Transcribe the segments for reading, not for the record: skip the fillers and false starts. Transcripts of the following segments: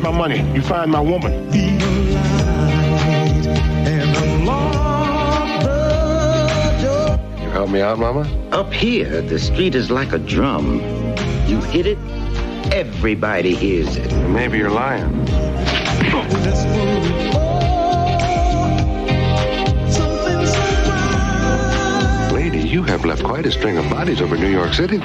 my money. You find my woman. Be the light and unlock the door. You help me out, Mama? Up here, the street is like a drum. You hit it, everybody hears it. Maybe you're lying. Let's move it forward. Something surprise. Lady, you have left quite a string of bodies over New York City.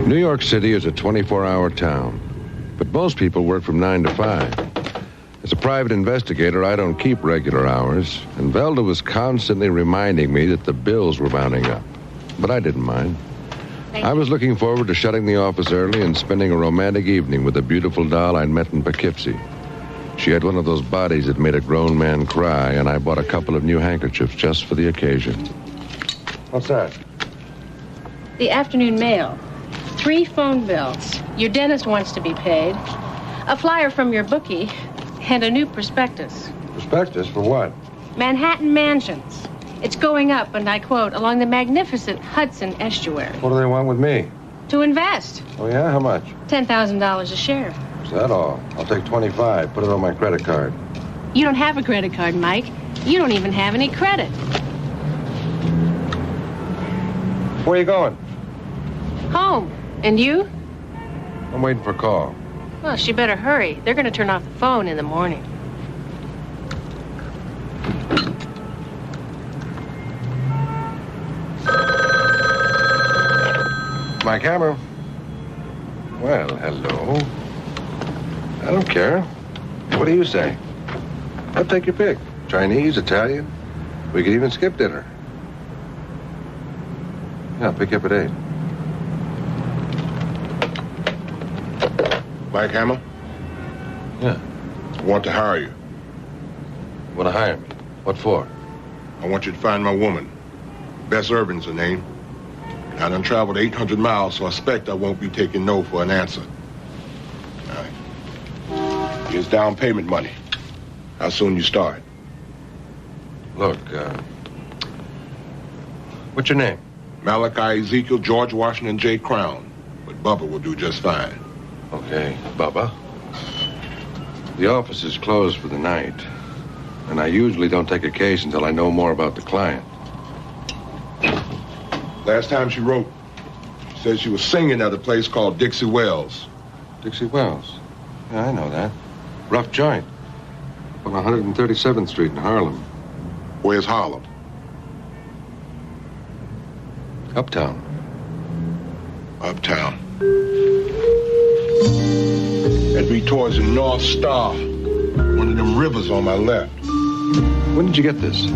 New York City is a 24-hour town, but most people work from 9 to 5. As a private investigator, I don't keep regular hours, and Velda was constantly reminding me that the bills were mounting up. But I didn't mind. I was looking forward to shutting the office early and spending a romantic evening with a beautiful doll I'd met in Poughkeepsie. She had one of those bodies that made a grown man cry, and I bought a couple of new handkerchiefs just for the occasion. What's that? The afternoon mail. 3 phone bills. Your dentist wants to be paid. A flyer from your bookie. And a new prospectus. Prospectus for what? Manhattan Mansions. It's going up, and I quote, along the magnificent Hudson estuary. What do they want with me? To invest. Oh, yeah? How much? $10,000 a share. Is that all? I'll take 25. Put it on my credit card. You don't have a credit card, Mike. You don't even have any credit. Where are you going? Home. And you? I'm waiting for a call. Well, she better hurry. They're going to turn off the phone in the morning. My camera. Well, hello. I don't care. What do you say? I'll take your pick. Chinese, Italian. We could even skip dinner. Yeah, pick you up at 8. Mike Hammer? Yeah. I want to hire you. You want to hire me? What for? I want you to find my woman. Bess Irvin's her name. I done traveled 800 miles, so I expect I won't be taking no for an answer. All right. Here's down payment money. How soon you start? Look, what's your name? Malachi Ezekiel George Washington J. Crown. But Bubba will do just fine. Okay, Bubba. The office is closed for the night, and I usually don't take a case until I know more about the client. Last time she wrote, she said she was singing at a place called Dixie Wells. Dixie Wells? Yeah, I know that. Rough joint. On 137th Street in Harlem. Where's Harlem? Uptown. Uptown. That'd be towards the North Star. One of them rivers on my left. When did you get this?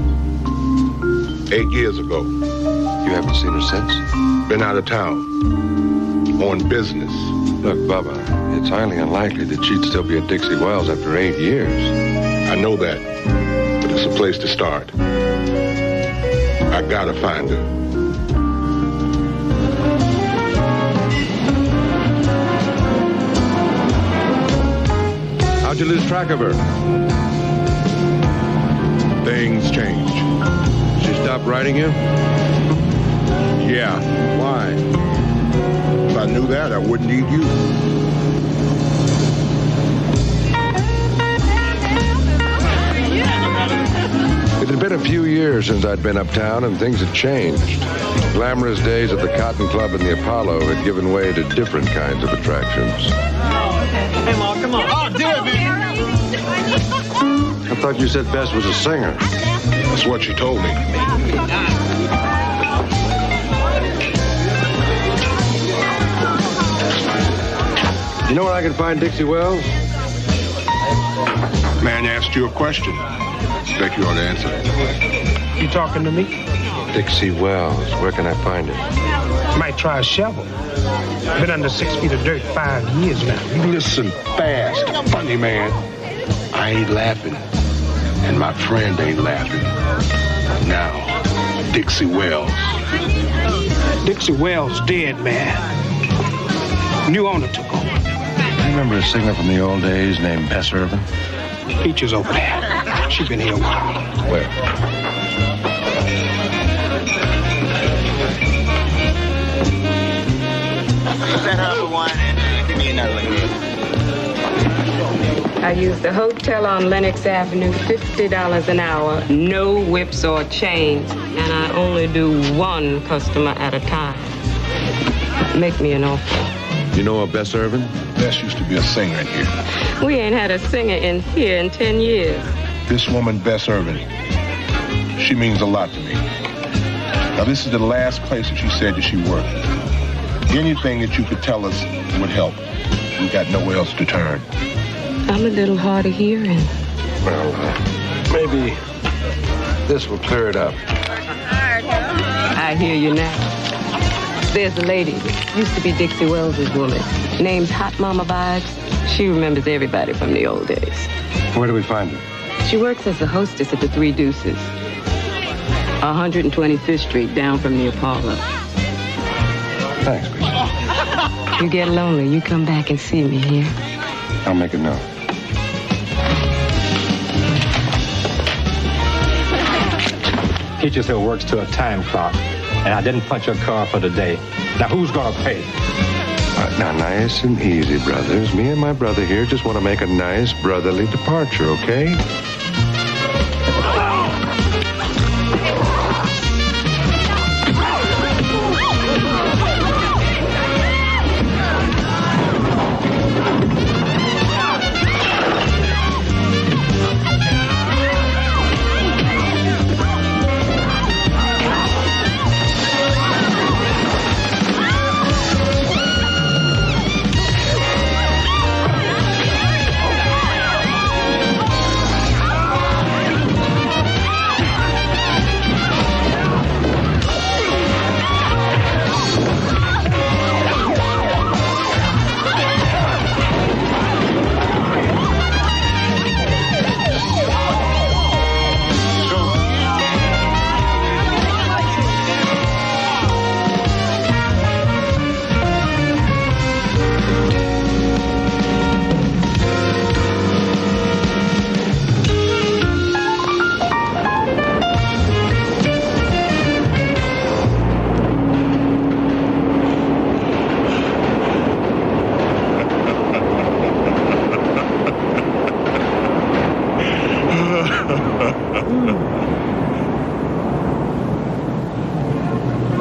8 years ago. You haven't seen her since? Been out of town. On business. Look, Bubba, it's highly unlikely that she'd still be at Dixie Wells after 8 years. I know that. But it's a place to start. I gotta find her. How'd you lose track of her? Things change. She stopped writing you? Yeah. Why? If I knew that, I wouldn't need you. It had been a few years since I'd been uptown, and things had changed. Glamorous days at the Cotton Club and the Apollo had given way to different kinds of attractions. Hey, Ma, come on. Oh, do it, man. I thought you said Bess was a singer. That's what she told me. You know where I can find Dixie Wells? Man asked you a question. Expect you ought to answer. You talking to me? Dixie Wells. Where can I find it? Might try a shovel. Been under 6 feet of dirt 5 years now. You listen fast, funny man. I ain't laughing, and my friend ain't laughing. Now, Dixie Wells. Dixie Wells dead, man. New owner took over. You remember a singer from the old days named Bess Irvin? Peaches over there. She been here a while. Where? Set her for one and give me another one. I use the hotel on Lenox Avenue, $50 an hour, no whips or chains, and I only do one customer at a time. Make me an offer. You know of Bess Irvin? Bess used to be a singer in here. We ain't had a singer in here in 10 years. This woman, Bess Irvin, she means a lot to me. Now, this is the last place that she said that she worked. Anything that you could tell us would help. We got nowhere else to turn. I'm a little hard of hearing. Well, maybe this will clear it up. I hear you now. There's a lady that used to be Dixie Wells's woman. Name's Hot Mama Vibes. She remembers everybody from the old days. Where do we find her? She works as the hostess at the Three Deuces. 125th Street, down from the Apollo. Thanks, Bess. You get lonely, you come back and see me here. I'll make a note. Peaches Hill works to a time clock, and I didn't punch her card for the day. Now, who's gonna pay? Now, nice and easy, brothers. Me and my brother here just want to make a nice brotherly departure, okay?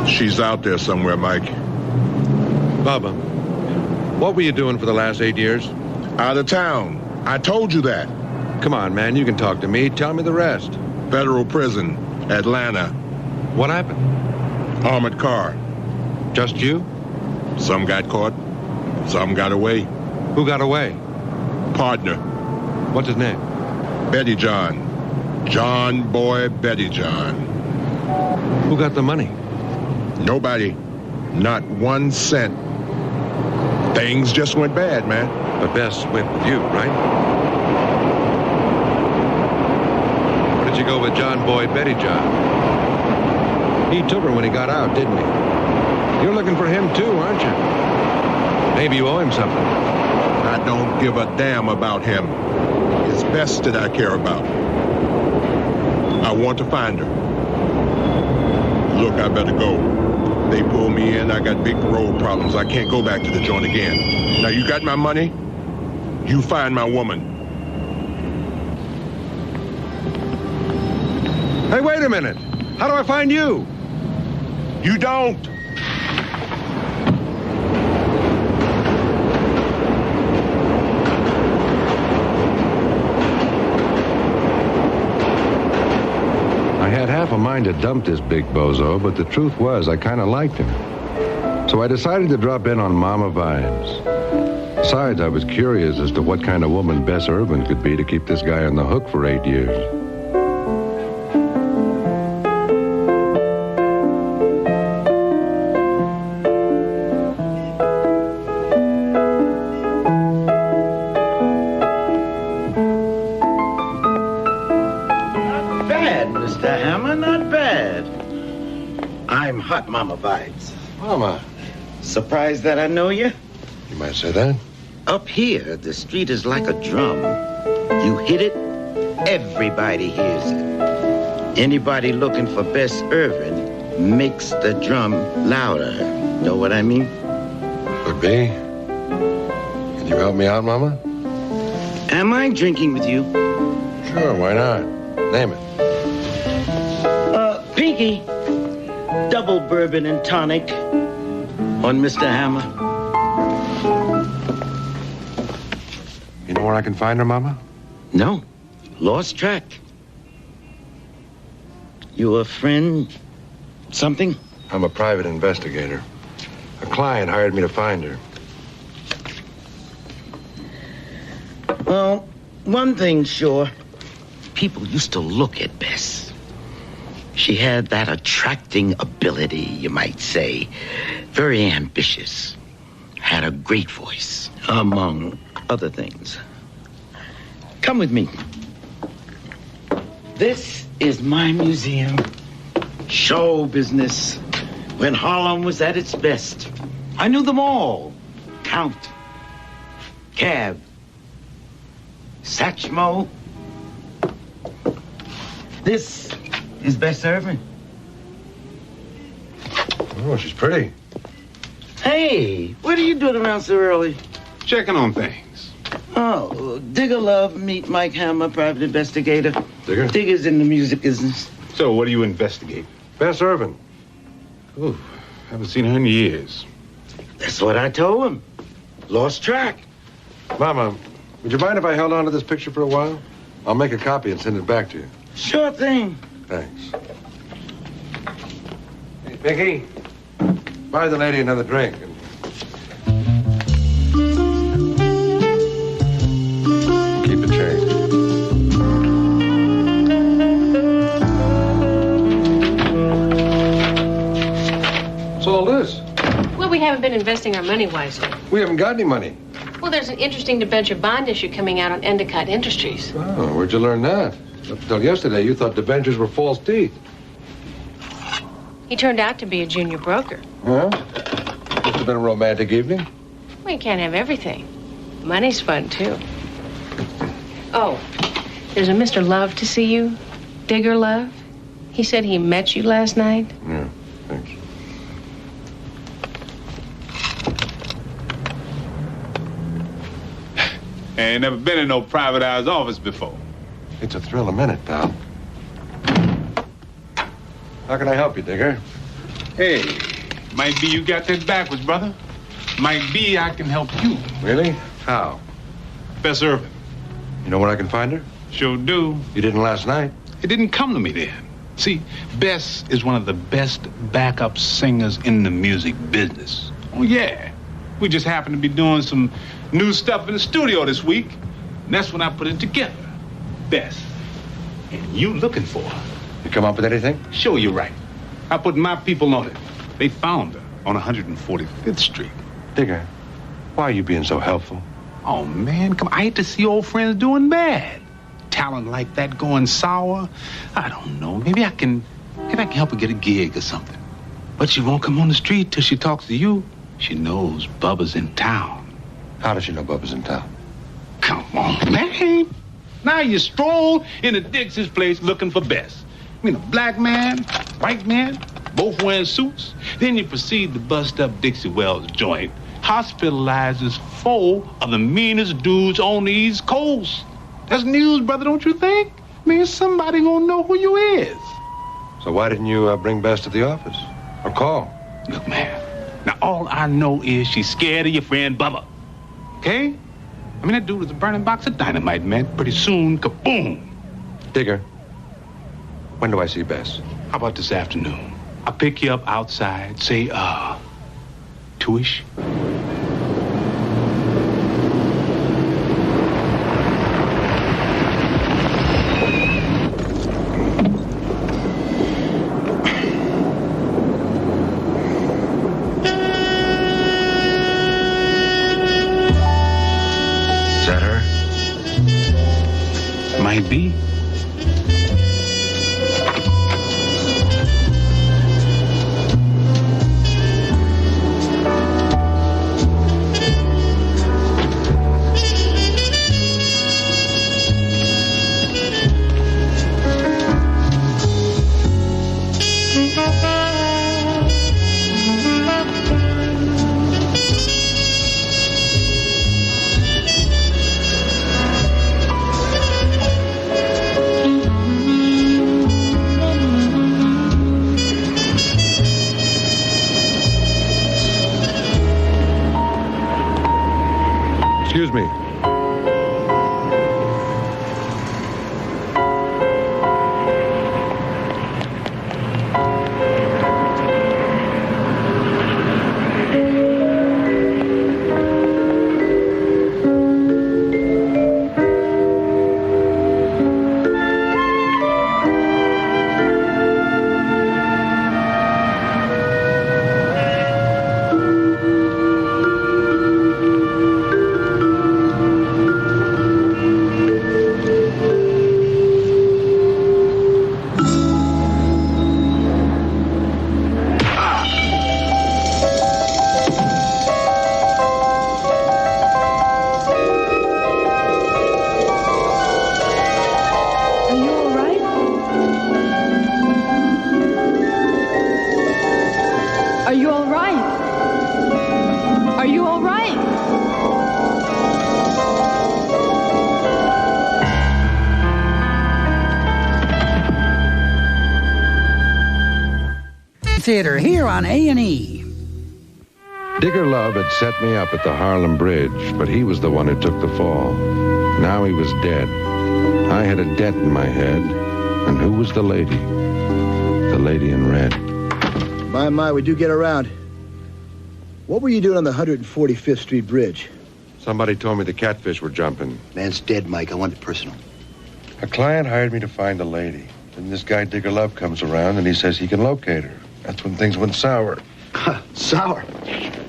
She's out there somewhere, Mike. Bubba, what were you doing for the last 8 years? Out of town. I told you that. Come on, man, you can talk to me. Tell me the rest. Federal prison, Atlanta. What happened? Armored car. Just you? Some got caught. Some got away. Who got away? Partner. What's his name? Betty John. John Boy Betty John. Who got the money? Nobody. Not 1 cent. Things just went bad, man. But Bess went with you, right? Where did you go with John Boy Betty John? He took her when he got out, didn't he? You're looking for him too, aren't you? Maybe you owe him something. I don't give a damn about him. It's Bess that I care about. I want to find her. Look, I better go. They pulled me in. I got big parole problems. I can't go back to the joint again. Now, you got my money? You find my woman. Hey, wait a minute. How do I find you? You don't. I had half a mind to dump this big bozo, but the truth was I kind of liked him. So I decided to drop in on Mama Vibes. Besides, I was curious as to what kind of woman Bess Irvin could be to keep this guy on the hook for 8 years. I'm Hot Mama Vibes. Mama. Surprised that I know you? You might say that. Up here, the street is like a drum. You hit it, everybody hears it. Anybody looking for Bess Irvin makes the drum louder. Know what I mean? Could be. Can you help me out, Mama? Am I drinking with you? Sure, why not? Name it. Pinky. Double bourbon and tonic on Mr. Hammer. You know where I can find her, Mama? No. Lost track. You a friend? Something? I'm a private investigator. A client hired me to find her. Well, one thing's sure. People used to look at Bess. She had that attracting ability, you might say. Very ambitious. Had a great voice, among other things. Come with me. This is my museum. Show business. When Harlem was at its best. I knew them all. Count. Cab. Satchmo. This is Bess Irvin. Oh, she's pretty. Hey, what are you doing around so early? Checking on things. Oh, Digger Love, meet Mike Hammer, private investigator. Digger? Digger's in the music business. So, what do you investigate? Bess Irvin. Ooh, haven't seen her in years. That's what I told him. Lost track. Mama, would you mind if I held on to this picture for a while? I'll make a copy and send it back to you. Sure thing. Thanks. Hey, Pinky, buy the lady another drink. Keep the change. What's all this? Well, we haven't been investing our money wisely. We haven't got any money. Well, there's an interesting debenture bond issue coming out on Endicott Industries. Oh, where'd you learn that? Up until yesterday, you thought debentures were false teeth. He turned out to be a junior broker. Huh? This has been a romantic evening. Well, you can't have everything. Money's fun, too. Oh, there's a Mr. Love to see you. Digger Love. He said he met you last night. Yeah, thanks. Ain't never been in no private eye's office before. It's a thrill a minute, pal. How can I help you, Digger? Hey, might be you got that backwards, brother. Might be I can help you. Really? How? Bess Irvin. You know where I can find her? Sure do. You didn't last night. It didn't come to me then. See, Bess is one of the best backup singers in the music business. Oh, yeah. We just happened to be doing some new stuff in the studio this week. And that's when I put it together. Bess. And you looking for her. You come up with anything? Sure, you're right. I put my people on it. They found her on 145th Street. Digger, why are you being so helpful? Oh, man, come on. I hate to see old friends doing bad. Talent like that going sour. I don't know. Maybe I can Maybe I can help her get a gig or something. But she won't come on the street till she talks to you. She knows Bubba's in town. How does she know Bubba's in town? Come on, man. Now you stroll into Dixie's place looking for Bess. I mean, a black man, white man, both wearing suits. Then you proceed to bust up Dixie Wells' joint, hospitalizes 4 of the meanest dudes on the East Coast. That's news, brother, don't you think? I mean, somebody gonna know who you is. So why didn't you bring Bess to the office? Or call? Look, man, now all I know is she's scared of your friend Bubba. Okay? I mean, that dude is a burning box of dynamite, man. Pretty soon, kaboom. Digger, when do I see Bess? How about this afternoon? I'll pick you up outside, say, 2-ish. Is that her? Might be. Excuse me. Are you all right? Are you all right? Theater here on A&E. Digger Love had set me up at the Harlem Bridge, but he was the one who took the fall. Now he was dead. I had a dent in my head. And who was the lady? The lady in red. My, we do get around. What were you doing on the 145th Street Bridge? Somebody told me the catfish were jumping. Man's dead, Mike. I want it personal. A client hired me to find a lady. Then this guy Digger Love comes around and he says he can locate her. That's when things went sour. Sour?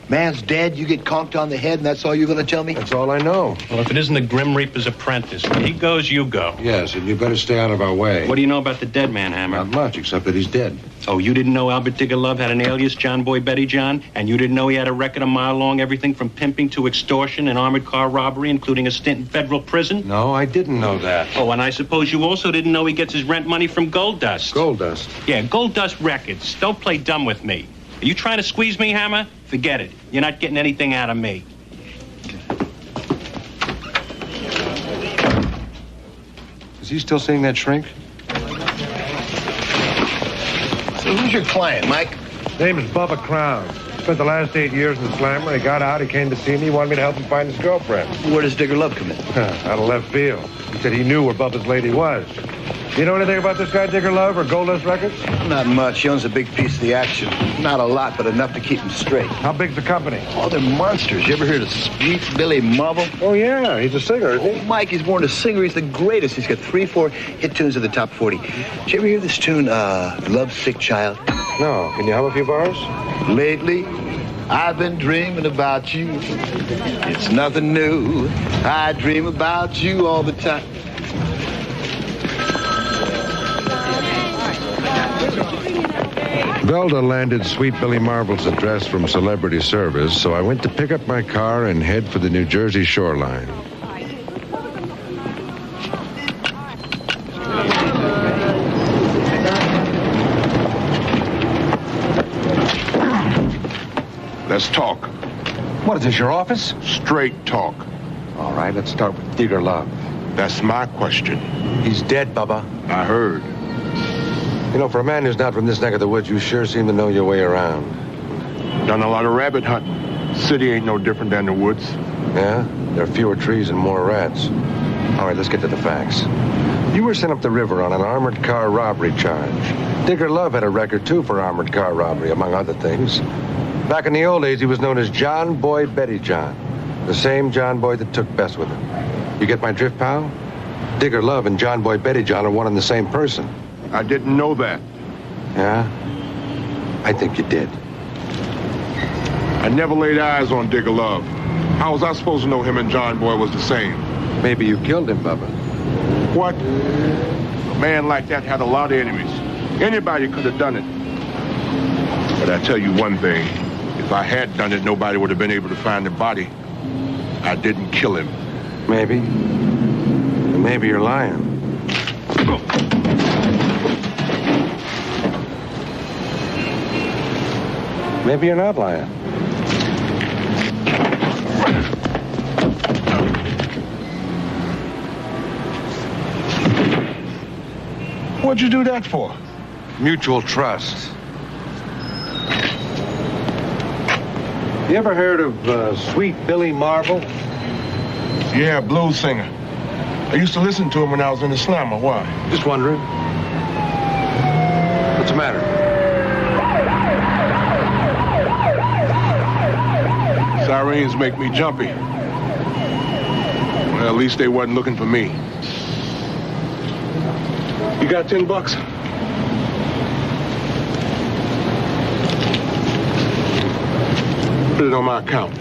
Man's dead, you get conked on the head, and that's all you're going to tell me? That's all I know. Well, if it isn't the Grim Reaper's apprentice, when he goes, you go. Yes, and you better stay out of our way. What do you know about the dead man, Hammer? Not much, except that he's dead. Oh, you didn't know Albert Digger Love had an alias, John Boy Betty John? And you didn't know he had a record a mile long, everything from pimping to extortion and armored car robbery, including a stint in federal prison? No, I didn't know that. Oh, and I suppose you also didn't know he gets his rent money from Gold Dust. Gold Dust? Yeah, Gold Dust Records. Don't play dumb with me. Are you trying to squeeze me, Hammer? Forget it. You're not getting anything out of me. Is he still seeing that shrink? So who's your client, Mike? Name is Bubba Crown. Spent the last 8 years in the slammer. He got out, he came to see me, he wanted me to help him find his girlfriend. Where does Digger Love come in? Out of left field. He said he knew where Bubba's lady was. You know anything about this guy, Digger Love, or Gold Dust Records? Not much. He owns a big piece of the action. Not a lot, but enough to keep him straight. How big's the company? Oh, they're monsters. You ever heard of Sweet Billy Marvel? Oh, yeah. He's a singer, isn't he? Oh, Mike, he's more than a singer. He's the greatest. He's got 3-4 hit tunes in the top 40. Did you ever hear this tune, Love Sick Child? No. Can you hum a few bars? Lately, I've been dreaming about you. It's nothing new. I dream about you all the time. Velda landed Sweet Billy Marvel's address from Celebrity Service, so I went to pick up my car and head for the New Jersey shoreline. Let's talk. What is this, your office? Straight talk. All right, let's start with Digger Love. That's my question. He's dead, Bubba. I heard. You know, for a man who's not from this neck of the woods, you sure seem to know your way around. Done a lot of rabbit hunting. City ain't no different than the woods. Yeah? There are fewer trees and more rats. All right, let's get to the facts. You were sent up the river on an armored car robbery charge. Digger Love had a record, too, for armored car robbery, among other things. Back in the old days, he was known as John Boy Betty John. The same John Boy that took Bess with him. You get my drift, pal? Digger Love and John Boy Betty John are one and the same person. I didn't know that. Yeah? I think you did. I never laid eyes on Digger Love. How was I supposed to know him and John Boy was the same? Maybe you killed him, Bubba. What? A man like that had a lot of enemies. Anybody could have done it. But I tell you one thing. If I had done it, nobody would have been able to find the body. I didn't kill him. Maybe. Maybe you're lying. Maybe you're not lying. What'd you do that for? Mutual trust. You ever heard of Sweet Billy Marvel? Yeah, blues singer. I used to listen to him when I was in the slammer. Why? Just wondering. What's the matter? Sirens make me jumpy. Well, at least they wasn't looking for me. You got $10? Put it on my account.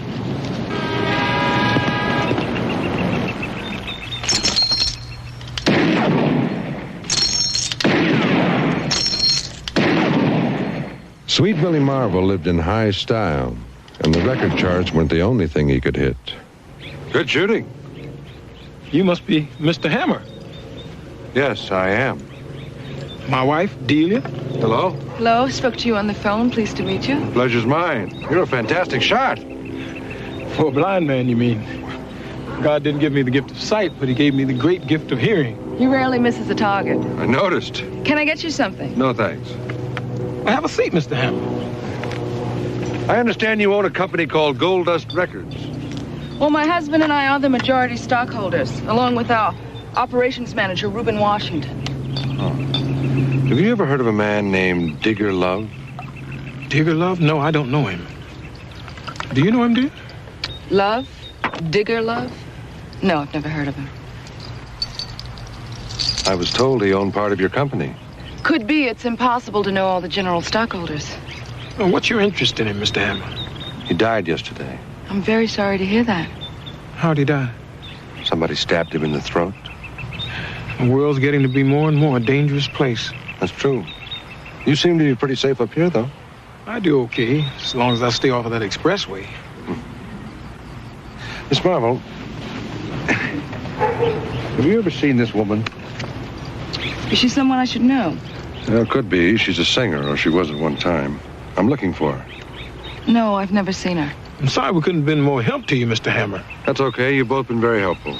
Sweet Billy Marvel lived in high style, and the record charts weren't the only thing he could hit. Good shooting. You must be Mr. Hammer. Yes, I am. My wife, Delia. Hello? Hello, spoke to you on the phone. Pleased to meet you. Pleasure's mine. You're a fantastic shot. For a blind man, you mean? God didn't give me the gift of sight, but he gave me the great gift of hearing. He rarely misses a target. I noticed. Can I get you something? No, thanks. Have a seat, Mr. Hammer. I understand you own a company called Gold Dust Records. Well, my husband and I are the majority stockholders, along with our operations manager, Reuben Washington. Oh. Have you ever heard of a man named Digger Love? Digger Love? No, I don't know him. Do you know him, dear? Love? Digger Love? No, I've never heard of him. I was told he owned part of your company. Could be. It's impossible to know all the general stockholders. Well, what's your interest in him, Mr. Hammer? He died yesterday. I'm very sorry to hear that. How'd he die? Somebody stabbed him in the throat. The world's getting to be more and more a dangerous place. That's true. You seem to be pretty safe up here, though. I do okay, as long as I stay off of that expressway. Miss Marvel, have you ever seen this woman? Is she someone I should know? Well, it could be. She's a singer, or she was at one time. I'm looking for her. No, I've never seen her. I'm sorry we couldn't have been more help to you, Mr. Hammer. That's okay. You've both been very helpful.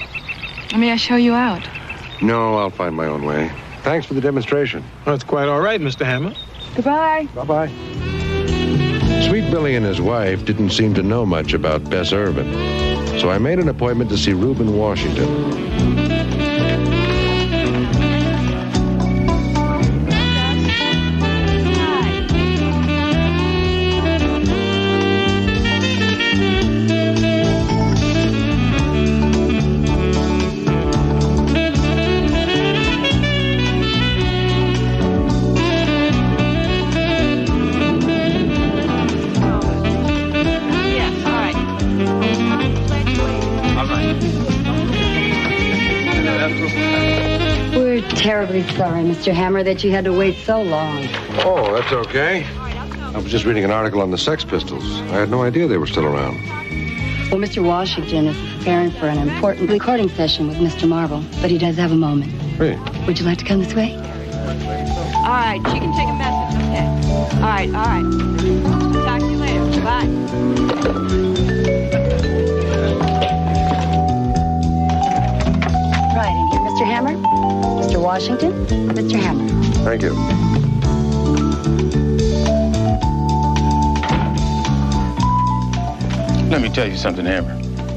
May I show you out? No, I'll find my own way. Thanks for the demonstration. Well, that's quite all right, Mr. Hammer. Goodbye. Bye-bye. Sweet Billy and his wife didn't seem to know much about Bess Irvin, so I made an appointment to see Reuben Washington. Terribly sorry, Mr. Hammer, that you had to wait so long. Oh, that's okay. I was just reading an article on the Sex Pistols. I had no idea they were still around. Well, Mr. Washington is preparing for an important recording session with Mr. Marvel, but he does have a moment. Really? Would you like to come this way? All right, she can take a message, okay? All right. Talk to you later. Bye. Right in here, Mr. Hammer. Mr. Washington, Mr. Hammer. Thank you. Let me tell you something, Hammer.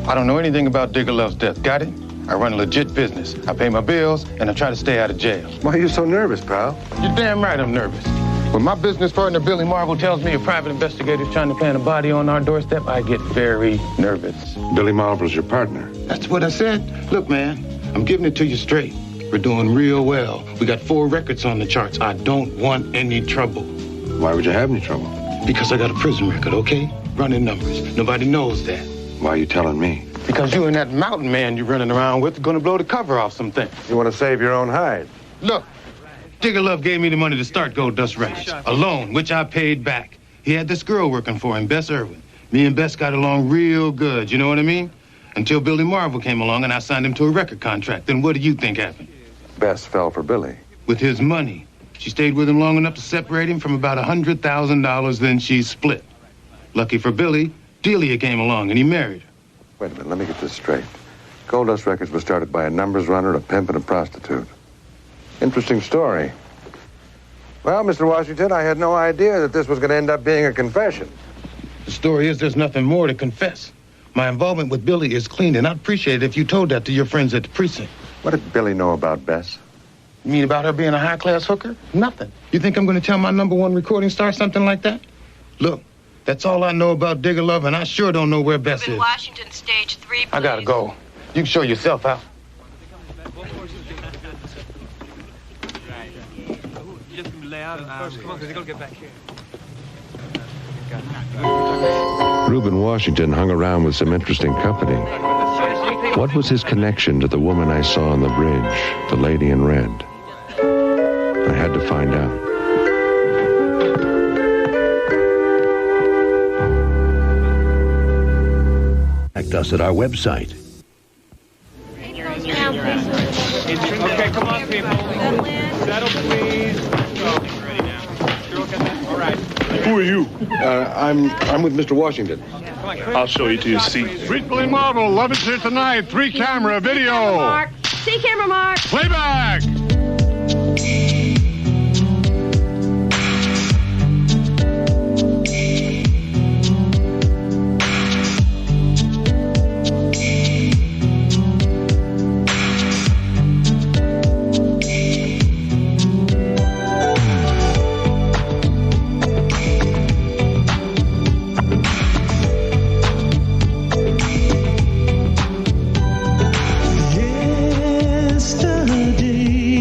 I don't know anything about Digger Love's death. Got it? I run a legit business. I pay my bills, and I try to stay out of jail. Why are you so nervous, pal? You're damn right I'm nervous. When my business partner, Billy Marvel, tells me a private investigator is trying to plant a body on our doorstep, I get very nervous. Billy Marvel's your partner. That's what I said. Look, man, I'm giving it to you straight. We're doing real well. We got 4 records on the charts. I don't want any trouble. Why would you have any trouble? Because I got a prison record, okay? Running numbers. Nobody knows that. Why are you telling me? Because you and that mountain man you're running around with are going to blow the cover off some things. You want to save your own hide? Look, Digger Love gave me the money to start Gold Dust Records. A loan, which I paid back. He had this girl working for him, Bess Irwin. Me and Bess got along real good, you know what I mean? Until Billy Marvel came along and I signed him to a record contract. Then what do you think happened? Bess fell for Billy. With his money. She stayed with him long enough to separate him from about $100,000, then she split. Lucky for Billy, Delia came along and he married her. Wait a minute, let me get this straight. Gold Dust Records was started by a numbers runner, a pimp, and a prostitute. Interesting story. Well, Mr. Washington, I had no idea that this was going to end up being a confession. The story is there's nothing more to confess. My involvement with Billy is clean, and I'd appreciate it if you told that to your friends at the precinct. What did Billy know about Bess? You mean about her being a high-class hooker? Nothing. You think I'm going to tell my #1 recording star something like that? Look, that's all I know about Digger Love, and I sure don't know where Bess is. Washington, stage 3, please. I gotta go. You can show yourself out. Reuben Washington hung around with some interesting company. What was his connection to the woman I saw on the bridge, the lady in red? I had to find out. Contact us at our website. Okay, come on, people. Settle, please. All right. Who are you? I'm with Mr. Washington. I'll show you to your seat. Sweet Billy Marvel, Love Is Here Tonight, 3-camera video. See camera, Mark. Playback. Yesterday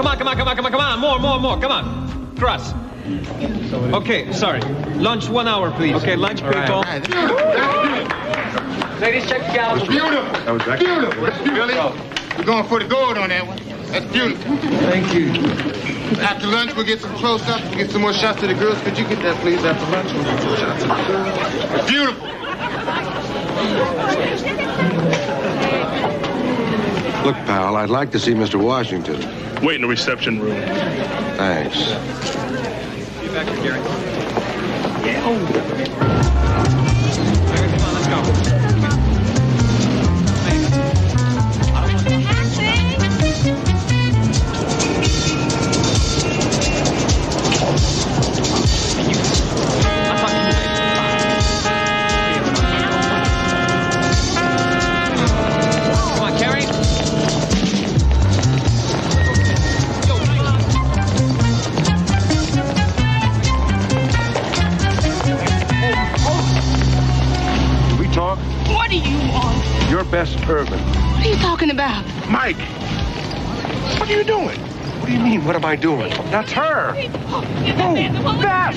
come on. More. Come on. Cross. Okay, sorry. Lunch 1 hour, please. Okay, lunch, people. Ladies, check the gallons. Beautiful. That was Beautiful. Billy, we're going for the gold on that one. That's beautiful. Thank you. After lunch, we'll get some close-ups. We'll get some more shots of the girls. Could you get that, please, after lunch? We'll get some shots of the girls. Beautiful. Look, pal, I'd like to see Mr. Washington. Wait in the reception room. Thanks. See you back here, Gary. Yeah. Oh. Come on, let's go. Bess Irvin. What are you talking about? Mike! What are you doing? What do you mean, what am I doing? That's her. Who? Bess!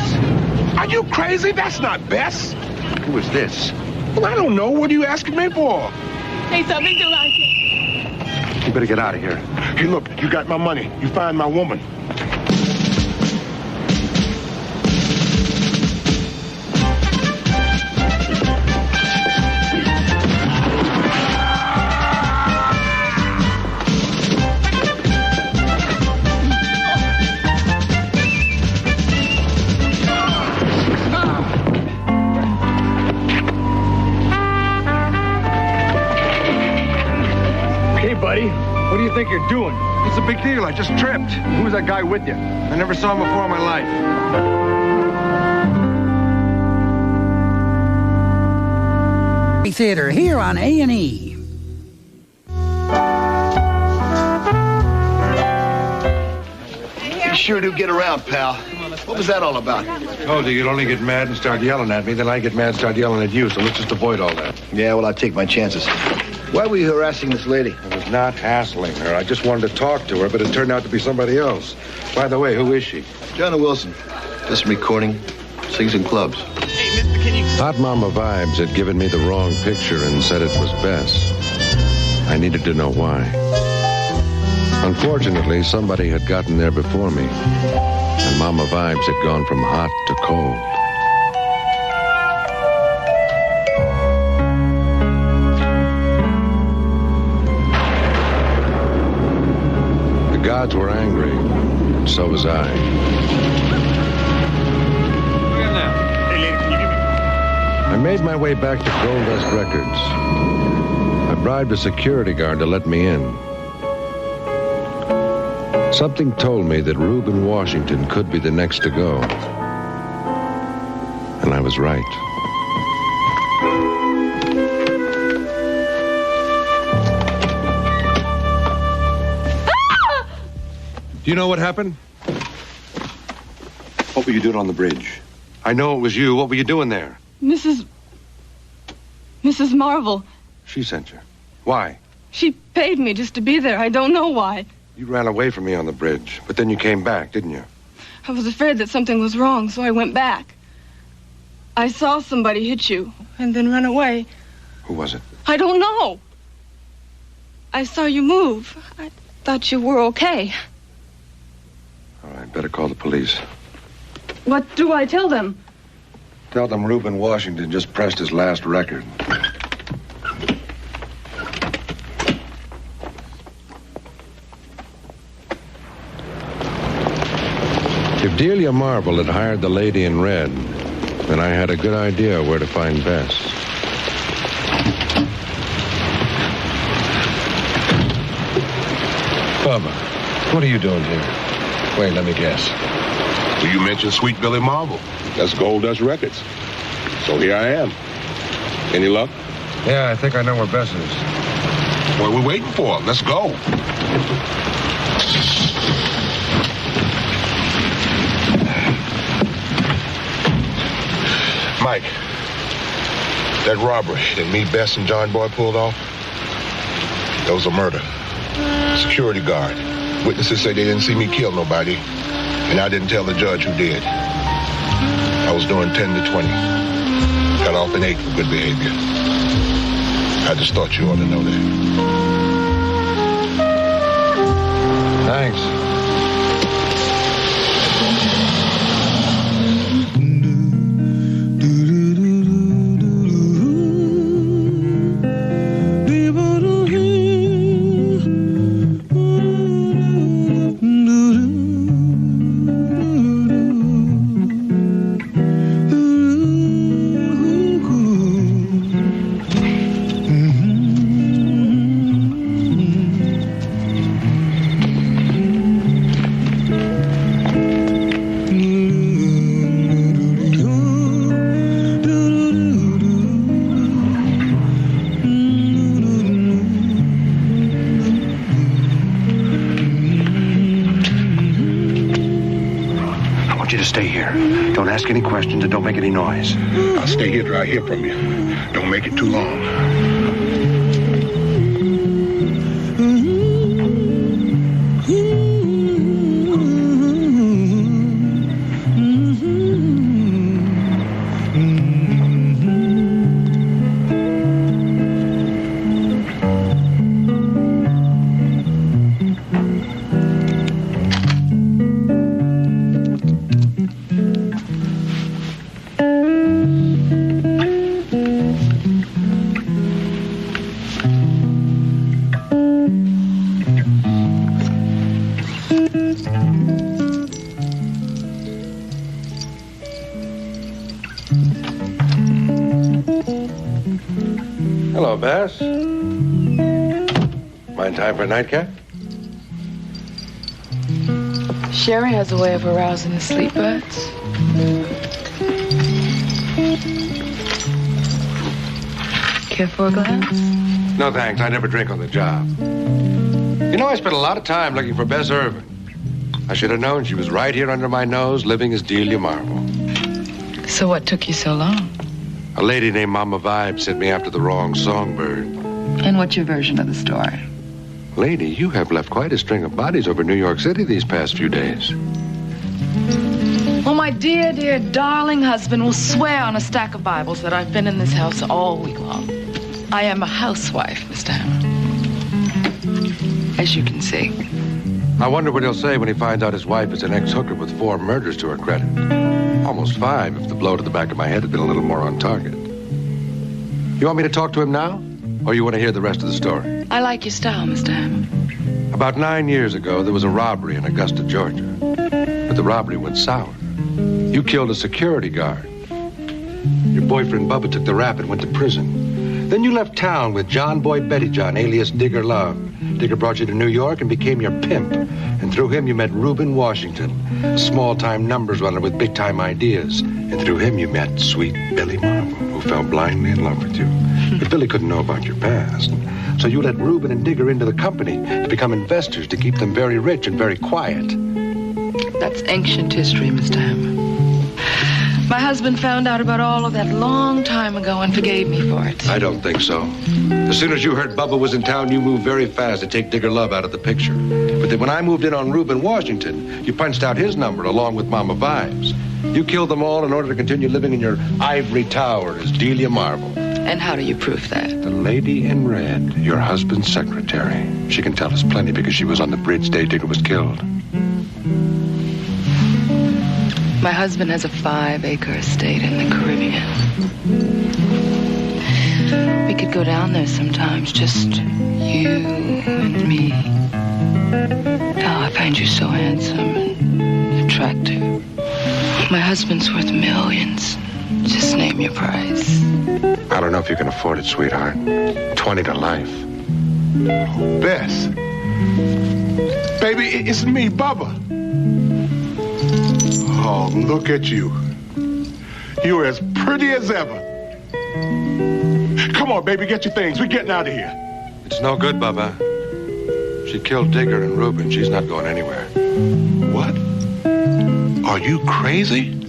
Are you crazy? That's not Bess. Who is this? Well, I don't know. What are you asking me for? Say something to like it. You better get out of here. Hey, look, you got my money. You find my woman. What do you think you're doing? It's a big deal. I just tripped. Who was that guy with you? I never saw him before in my life. Theater here on A&E. You sure do get around, pal. What was that all about? Told you you'd only get mad and start yelling at me, then I get mad and start yelling at you, so let's just avoid all that. Yeah, well, I take my chances. Why were you harassing this lady? I was not hassling her. I just wanted to talk to her, but it turned out to be somebody else. By the way, who is she? Jonna Wilson. Does some recording, sings in clubs. Hey, mister, can you... Hot Mama Vibes had given me the wrong picture and said it was Bess. I needed to know why. Unfortunately, somebody had gotten there before me, and Mama Vibes had gone from hot to cold. The gods were angry, and so was I. Hey, lady, can you give me... I made my way back to Gold Dust Records. I bribed a security guard to let me in. Something told me that Reuben Washington could be the next to go. And I was right. Do you know what happened? What were you doing on the bridge? I know it was you. What were you doing there? Mrs. Marvel. She sent you. Why? She paid me just to be there. I don't know why. You ran away from me on the bridge, but then you came back, didn't you? I was afraid that something was wrong, so I went back. I saw somebody hit you and then run away. Who was it? I don't know. I saw you move. I thought you were okay. All right, better call the police. What do I tell them? Tell them Reuben Washington just pressed his last record. If Delia Marble had hired the lady in red, then I had a good idea where to find Bess. Bubba, what are you doing here? Wait, let me guess. Well, you mentioned Sweet Billy Marble. That's Gold Dust Records. So here I am. Any luck? Yeah, I think I know where Bess is. What are we waiting for? Let's go. Mike, that robbery that me, Bess, and John Boy pulled off, that was a murder. Security guard. Witnesses say they didn't see me kill nobody, and I didn't tell the judge who did. I was doing 10 to 20. Got off an 8 for good behavior. I just thought you ought to know that. Thanks. Stay here. Don't ask any questions and don't make any noise. I'll stay here till I hear from you. Don't make it too long. Hello, Bess. Mind time for a nightcap? Sherry has a way of arousing the sleep birds. Care for a glass? No, thanks. I never drink on the job. You know, I spent a lot of time looking for Bess Irvin. I should have known she was right here under my nose, living as Delia Marvel. So what took you so long? A lady named Mama Vibe sent me after the wrong songbird. And what's your version of the story? Lady, you have left quite a string of bodies over New York City these past few days. Well, my dear, dear, darling husband will swear on a stack of Bibles that I've been in this house all week long. I am a housewife, Mr. Hammer. As you can see. I wonder what he'll say when he finds out his wife is an ex-hooker with 4 murders to her credit. Almost 5 if the blow to the back of my head had been a little more on target. You want me to talk to him now? Or you want to hear the rest of the story? I like your style, Mr. Hammer. About 9 years ago, there was a robbery in Augusta, Georgia. But the robbery went sour. You killed a security guard. Your boyfriend, Bubba, took the rap and went to prison. Then you left town with John Boy Betty John, alias Digger Love. Digger brought you to New York and became your pimp. And through him, you met Reuben Washington, a small-time numbers runner with big-time ideas. And through him, you met sweet Billy Marvel, who fell blindly in love with you. But Billy couldn't know about your past. So you let Reuben and Digger into the company to become investors to keep them very rich and very quiet. That's ancient history, Mr. Hammer. My husband found out about all of that long time ago and forgave me for it. I don't think so. As soon as you heard Bubba was in town, you moved very fast to take Digger Love out of the picture. But then when I moved in on Reuben Washington, you punched out his number along with Mama Vibes. You killed them all in order to continue living in your ivory tower as Delia Marvel. And how do you prove that? The lady in red, your husband's secretary. She can tell us plenty because she was on the bridge day Digger was killed. My husband has a 5-acre estate in the Caribbean. We could go down there sometimes, just you and me. Oh, I find you so handsome and attractive. My husband's worth millions. Just name your price. I don't know if you can afford it, sweetheart. 20 to life. Bess. Baby, it's me, Bubba. Oh, look at you. You're as pretty as ever. Come on, baby, get your things. We're getting out of here. It's no good, Bubba. She killed Digger and Reuben. She's not going anywhere. What? Are you crazy?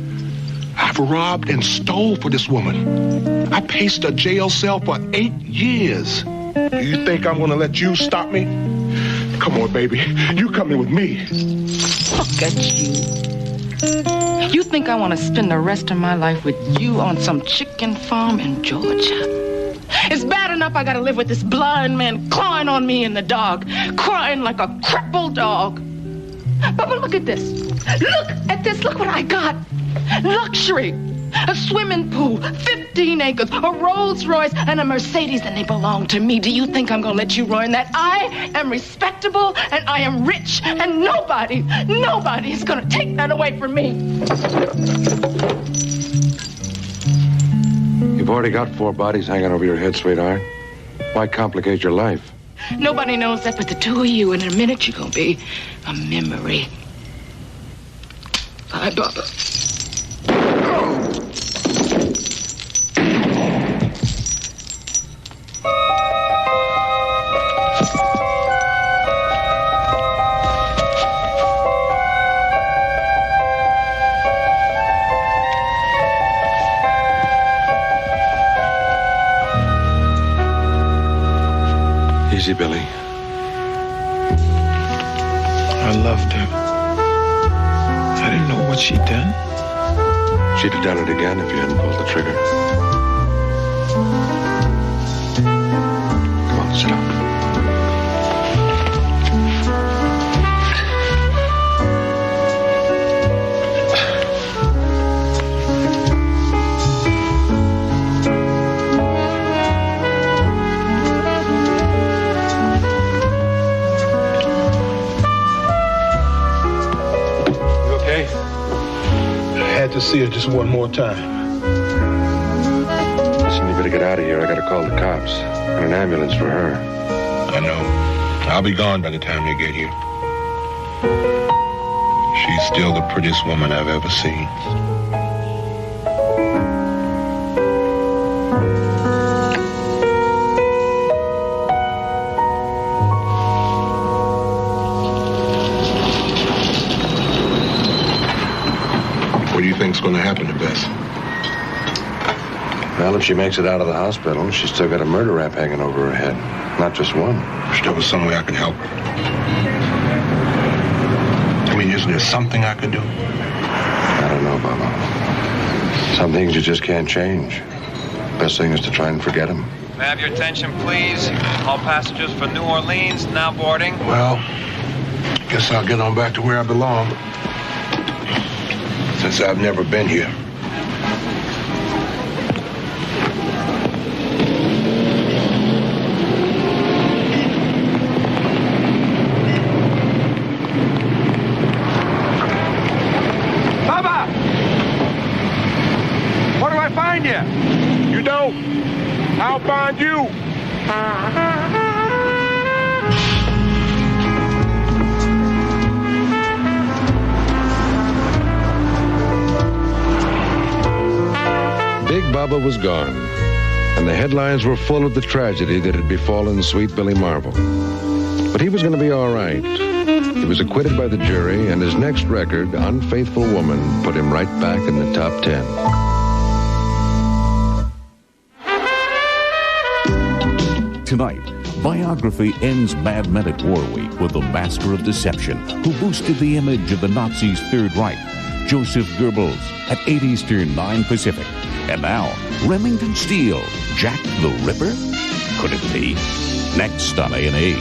I've robbed and stole for this woman. I paced a jail cell for 8 years. Do you think I'm going to let you stop me? Come on, baby. You coming with me. Look at you. You think I want to spend the rest of my life with you on some chicken farm in Georgia? It's bad enough I gotta live with this blind man clawing on me in the dark, crying like a crippled dog. But look at this. Look at this. Look what I got. Luxury. A swimming pool, 15 acres, a Rolls Royce, and a Mercedes, and they belong to me. Do you think I'm gonna let you ruin that? I am respectable, and I am rich, and nobody is gonna take that away from me. You've already got 4 bodies hanging over your head, sweetheart. Why complicate your life? Nobody knows that but the two of you, and in a minute you're gonna be a memory. Bye, Bubba. Easy, Billy. I loved her. I didn't know what she'd done. She'd have done it again if you hadn't pulled the trigger. Come on, sit down. To see her just one more time. Listen, you better get out of here. I gotta call the cops. And an ambulance for her. I know. I'll be gone by the time they get here. She's still the prettiest woman I've ever seen. What do you think's going to happen to Bess? Well, if she makes it out of the hospital, she's still got a murder rap hanging over her head. Not just one. Wish there was some way I could help her. I mean, isn't there something I could do? I don't know, Bubba. Some things you just can't change. Best thing is to try and forget them. May I have your attention, please? All passengers for New Orleans now boarding. Well, guess I'll get on back to where I belong. Since I've never been here. Bubba! Where do I find you? You don't. I'll find you. Big Bubba was gone, and the headlines were full of the tragedy that had befallen sweet Billy Marvel. But he was going to be all right. He was acquitted by the jury, and his next record, Unfaithful Woman, put him right back in the top 10. Tonight, biography ends Mad Men at War Week with the master of deception who boosted the image of the Nazis' Third Reich, Joseph Goebbels, at 8 Eastern, 9 Pacific. And now, Remington Steele, Jack the Ripper? Could it be? Next on A&E.